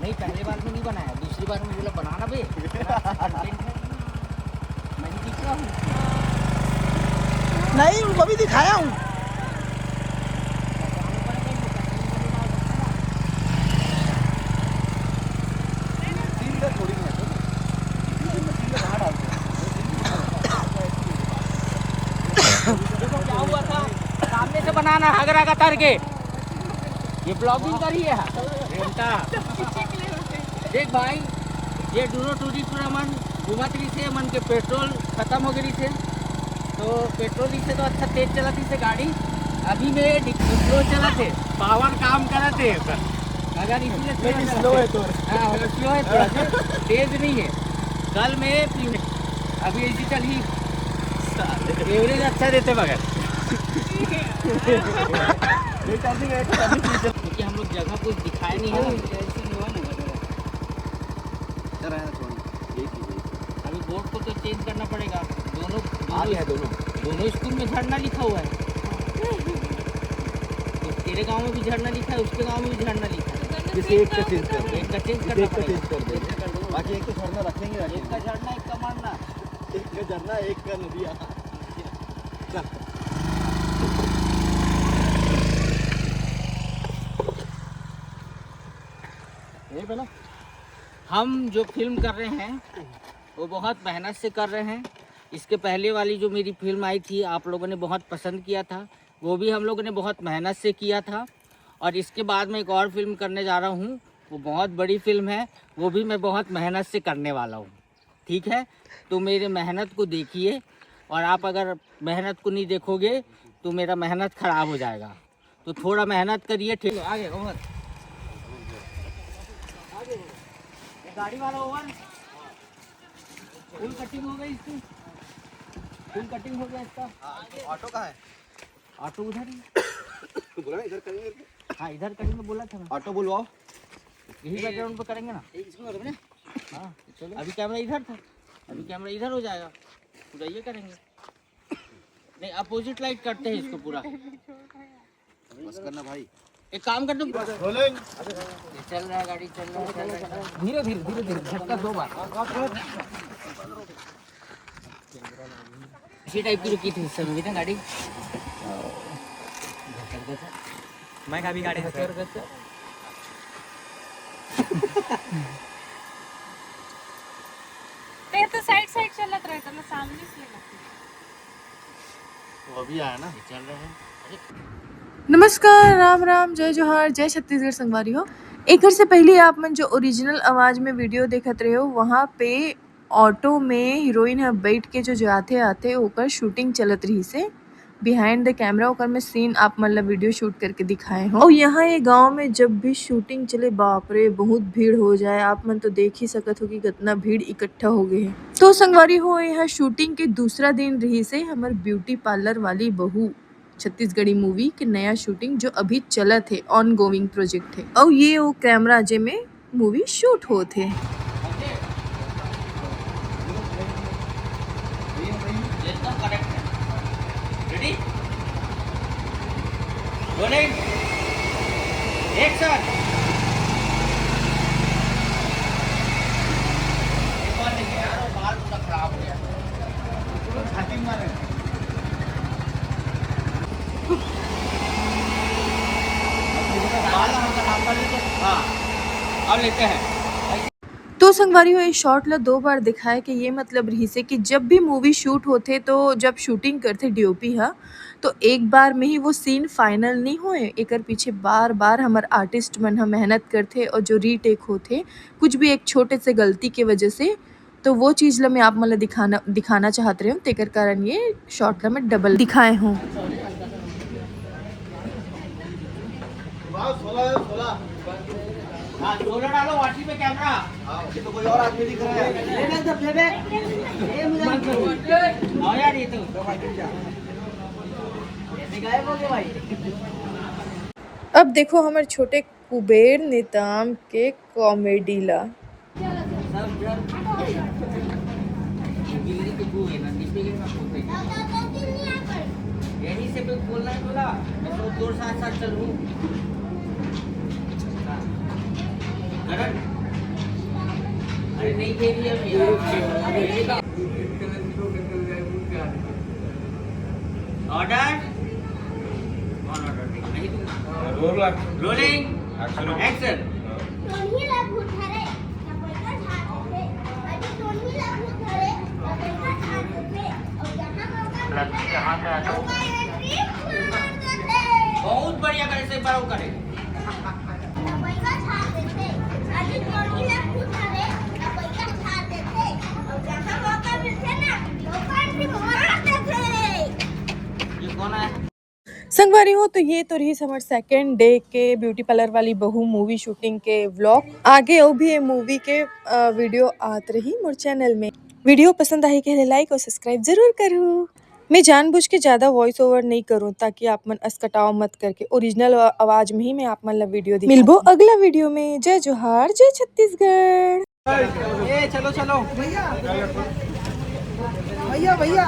नहीं पहले बार में नहीं बनाया, दूसरी बार में बोला बनाना बे कंटेंट है। मैं दिख रहा हूँ नहीं उनको भी दिखाया हूँ। देखो क्या हुआ था, सामने से बनाना हगरा का तर के, ये ब्लॉगिंग करी है रेंटा। देख भाई ये डूरो टूरी पूरा मन घुमातरी से मन के पेट्रोल खत्म हो गई से, तो पेट्रोल से तो अच्छा तेज चला थी से गाड़ी। अभी में स्लो चला थे, पावर काम करा थे अगर इसीलिए स्लो है तो स्लो है थोड़ा सा, तेज नहीं है। कल में अभी ऐसी चल ही एवरेज अच्छा देते मगर क्योंकि हम लोग जगह कुछ दिखाए नहीं है। अभी बोर्ड को तो चेंज करना पड़ेगा। दोनों स्कूल में झरना लिखा हुआ है, तो तेरे गांव में भी झरना लिखा है, उसके गांव में भी झरना लिखा है। किसी एक का चेंज कर एक का चेंज एक का चेंज कर देंगे, बाकी एक तो झरना रखेंगे। एक का झरना एक का मारना, एक का झरना एक का नदिया। ये पहला हम जो फिल्म कर रहे हैं वो बहुत मेहनत से कर रहे हैं। इसके पहले वाली जो मेरी फिल्म आई थी आप लोगों ने बहुत पसंद किया था, वो भी हम लोगों ने बहुत मेहनत से किया था। और इसके बाद मैं एक और फिल्म करने जा रहा हूँ, वो बहुत बड़ी फिल्म है, वो भी मैं बहुत मेहनत से करने वाला हूँ। ठीक है, तो मेरे मेहनत को देखिए, और आप अगर मेहनत को नहीं देखोगे तो मेरा मेहनत ख़राब हो जाएगा। तो थोड़ा मेहनत करिए। ठीक है, आगे ओवर, आगे गाड़ी वाला ओवर। फुल कटिंग हो गई इसकी, फुल कटिंग हो गया इसका। ऑटो कहाँ है? ऑटो उधर ही बोला इधर करेंगे। हाँ इधर करेंगे बोला था ना। ऑटो बुलवाओ, यही बैकग्राउंड पे करेंगे ना। हाँ चलो, अभी कैमरा इधर था, अभी कैमरा इधर हो जाएगा, पूरा ये करेंगे। नहीं अपोजिट लाइट करते हैं इसको पूरा। बस करना भाई। एक काम कर दो, रोलिंग। चल रहा है गाड़ी, चल रहा है धीरे धीरे धीरे धीरे, झटका 2 बार। इसी टाइप की रुकी थी इस समय भी ना गाड़ी। मैं कभी गाड़ी ते तो साइड साइड चलत रहता ना, सामने से वो अभी आया ना। चल रहे हैं। नमस्कार, राम राम, जय जोहार, जय छत्तीसगढ़ संगवारी हो। एक घर से पहले आप मन जो ओरिजिनल आवाज़ में वीडियो देखत रहे हो, वहाँ पे ऑटो में हीरोइन है बैठ के जो जाते आते ओकर शूटिंग चलत रही से बिहाइंड द कैमरा। ओकर में सीन आप मन ला वीडियो शूट करके दिखाए हो। और यहाँ ये गांव में जब भी शूटिंग चले, बाप रे बहुत भीड़ हो जाए। आप मन तो देख ही सकत हो कि कितना भीड़ इकट्ठा हो गए है। तो संगवारी हो, यहाँ शूटिंग के दूसरा दिन रही से हमार ब्यूटी पार्लर वाली बहू छत्तीसगढ़ी मूवी के नया शूटिंग जो अभी चलत है, ऑन गोइंग प्रोजेक्ट है। और ये वो कैमरा जे में मूवी शूट होते है। एकदम करेक्ट है। Ready, rolling, action. एक बार देखिए यार, वो बाल पूरा खराब हो गया, छाती मारे। बाल हम खराब कर लेते, हाँ अब लेते हैं। तो संगवारी हो, ये शॉर्ट ला 2 बार दिखाए कि ये मतलब रही से कि जब भी मूवी शूट होते तो जब शूटिंग करते डीओपी हा, तो एक बार में ही वो सीन फाइनल नहीं होए। एकर पीछे बार बार हमार आर्टिस्ट मन हा मेहनत करते, और जो रीटेक होते कुछ भी एक छोटे से गलती के वजह से, तो वो चीज़ ला मैं आप मन ला दिखाना चाहत रहे हूँ। तेकर कारण ये शॉर्ट ला मैं डबल दिखाए हूँ। हाँ 16 डालो वाटी पे कैमरा। ये तो कोई और आदमी दिख रहा है। आओ यार, ये तो ऐसे गायब हो गए भाई। अब देखो हमारे छोटे कुबेर निताम के कॉमेडी ला। सब बिजली के बू है ना, डिब्बे के साथ होते हैं। यही से बोलना है, बोला मैं तो 2 साथ साथ चलूँ। करण अरे नहीं खेली है ऑर्डर ऑन ऑर्डर नहीं दूंगा रोलिंग एक्शन दोन्ही लागू ठरे पैसा झाड़ते अभी दोन्ही लागू ठरे पैसा झाड़ते और जहां मौका मिलते बहुत बढ़िया करे से बड़ो करे पैसा झाड़ते अभी दोन्ही लागू ठरे पैसा झाड़ते और जहां मौका मिलते ना लोगों की मार देते ये कौन है संगवारी हो तो ये तो रही समर सेकेंड डे के ब्यूटी पार्लर वाली बहू मूवी शूटिंग के व्लॉग। आगे और भी ये मूवी के वीडियो आत रही मोर चैनल में। वीडियो पसंद आई के लाइक और सब्सक्राइब जरूर करूँ। मैं जानबूझ के ज़्यादा वॉइस ओवर नहीं करूँ ताकि आप मन अस्कटाव मत करके ओरिजिनल आवाज में ही मैं आप मन ला वीडियो दी। मिलबो अगला वीडियो में। जय जोहार, जय छत्तीसगढ़। ए चलो चलो भैया भैया भैया